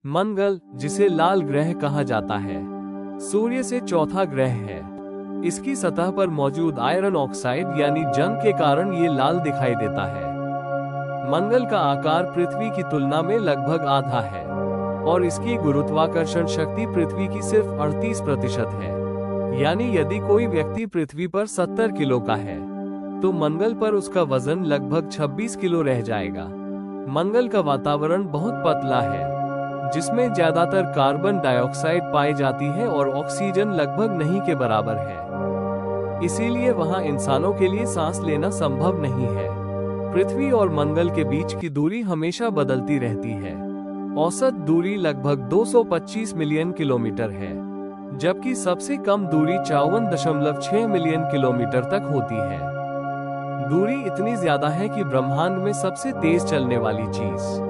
मंगल, जिसे लाल ग्रह कहा जाता है, सूर्य से चौथा ग्रह है। इसकी सतह पर मौजूद आयरन ऑक्साइड यानी जंग के कारण ये लाल दिखाई देता है। मंगल का आकार पृथ्वी की तुलना में लगभग आधा है और इसकी गुरुत्वाकर्षण शक्ति पृथ्वी की सिर्फ 38% है। यानी यदि कोई व्यक्ति पृथ्वी पर 70 किलो का है तो मंगल पर उसका वजन लगभग 26 किलो रह जाएगा। मंगल का वातावरण बहुत पतला है जिसमें ज्यादातर कार्बन डाइऑक्साइड पाई जाती है और ऑक्सीजन लगभग नहीं के बराबर है। इसीलिए वहां इंसानों के लिए सांस लेना संभव नहीं है। पृथ्वी और मंगल के बीच की दूरी हमेशा बदलती रहती है। औसत दूरी लगभग 225 मिलियन किलोमीटर है, जबकि सबसे कम दूरी 54.6 मिलियन किलोमीटर तक होती है। दूरी इतनी ज्यादा है कि ब्रह्मांड में सबसे तेज चलने वाली चीज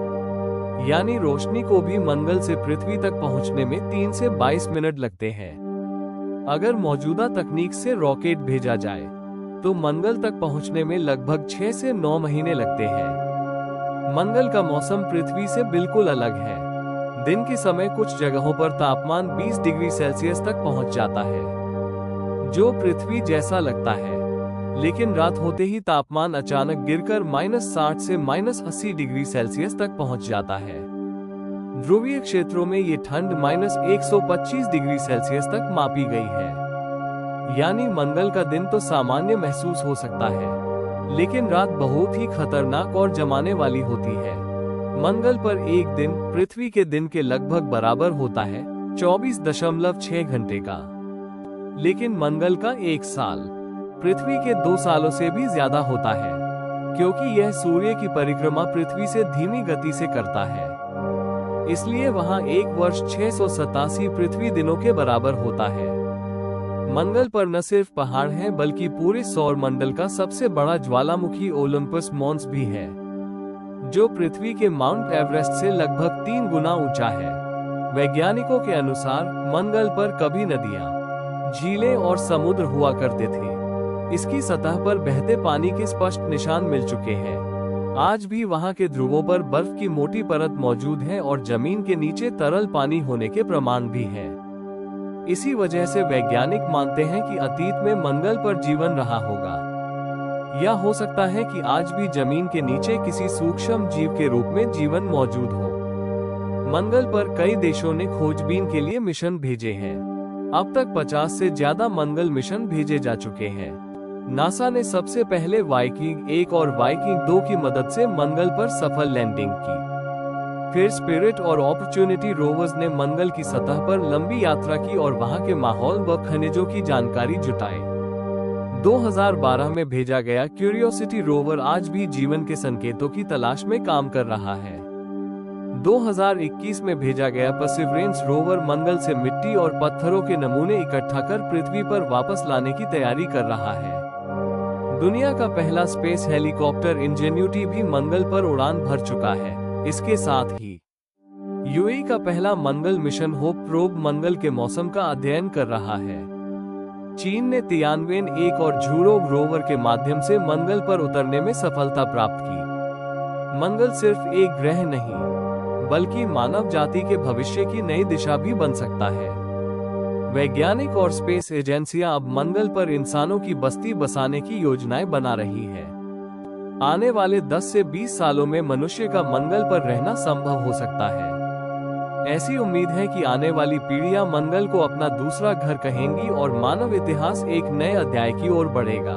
यानी रोशनी को भी मंगल से पृथ्वी तक पहुंचने में 3 से 22 मिनट लगते हैं। अगर मौजूदा तकनीक से रॉकेट भेजा जाए तो मंगल तक पहुंचने में लगभग 6 से 9 महीने लगते हैं। मंगल का मौसम पृथ्वी से बिल्कुल अलग है। दिन के समय कुछ जगहों पर तापमान 20 डिग्री सेल्सियस तक पहुंच जाता है, जो पृथ्वी जैसा लगता है, लेकिन रात होते ही तापमान अचानक गिरकर -60 से -80 डिग्री सेल्सियस तक पहुंच जाता है। ध्रुवीय क्षेत्रों में ये ठंड -125 डिग्री सेल्सियस तक मापी गई है। यानी मंगल का दिन तो सामान्य महसूस हो सकता है, लेकिन रात बहुत ही खतरनाक और जमाने वाली होती है। मंगल पर एक दिन पृथ्वी के दिन के लगभग बराबर होता है, 24.6 घंटे का। लेकिन मंगल का एक साल पृथ्वी के 2 सालों से भी ज्यादा होता है, क्योंकि यह सूर्य की परिक्रमा पृथ्वी से धीमी गति से करता है। इसलिए वहां एक वर्ष 687 पृथ्वी दिनों के बराबर होता है। मंगल पर न सिर्फ पहाड़ हैं बल्कि पूरे सौर मंडल का सबसे बड़ा ज्वालामुखी ओलंपस मॉन्स भी है, जो पृथ्वी के माउंट एवरेस्ट से लगभग 3 गुना ऊंचा है। वैज्ञानिकों के अनुसार मंगल पर कभी नदियां, झीलें और समुद्र हुआ करते थे। इसकी सतह पर बहते पानी के स्पष्ट निशान मिल चुके हैं। आज भी वहां के ध्रुवों पर बर्फ की मोटी परत मौजूद है और जमीन के नीचे तरल पानी होने के प्रमाण भी हैं। इसी वजह से वैज्ञानिक मानते हैं कि अतीत में मंगल पर जीवन रहा होगा, या हो सकता है कि आज भी जमीन के नीचे किसी सूक्ष्म जीव के रूप में जीवन मौजूद हो। मंगल पर कई देशों ने खोजबीन के लिए मिशन भेजे हैं। अब तक 50 से ज्यादा मंगल मिशन भेजे जा चुके हैं। नासा ने सबसे पहले वाइकिंग 1 और वाइकिंग 2 की मदद से मंगल पर सफल लैंडिंग की। फिर स्पिरिट और अपॉर्चुनिटी रोवर्स ने मंगल की सतह पर लंबी यात्रा की और वहां के माहौल व खनिजों की जानकारी जुटाई। 2012 में भेजा गया क्यूरियोसिटी रोवर आज भी जीवन के संकेतों की तलाश में काम कर रहा है। 2021 में भेजा गया परसिवरेंस रोवर मंगल से मिट्टी और पत्थरों के नमूने इकट्ठा कर पृथ्वी पर वापस लाने की तैयारी कर रहा है। दुनिया का पहला स्पेस हेलीकॉप्टर इंजेन्यूटी भी मंगल पर उड़ान भर चुका है। इसके साथ ही यूएई का पहला मंगल मिशन होप प्रोब मंगल के मौसम का अध्ययन कर रहा है। चीन ने तियानवेन 1 और झुरोग रोवर के माध्यम से मंगल पर उतरने में सफलता प्राप्त की। मंगल सिर्फ एक ग्रह नहीं, बल्कि मानव जाति के भविष्य की नई दिशा भी बन सकता है। वैज्ञानिक और स्पेस एजेंसियां अब मंगल पर इंसानों की बस्ती बसाने की योजनाएं बना रही हैं। आने वाले 10 से 20 सालों में मनुष्य का मंगल पर रहना संभव हो सकता है। ऐसी उम्मीद है कि आने वाली पीढ़ियां मंगल को अपना दूसरा घर कहेंगी और मानव इतिहास एक नए अध्याय की ओर बढ़ेगा।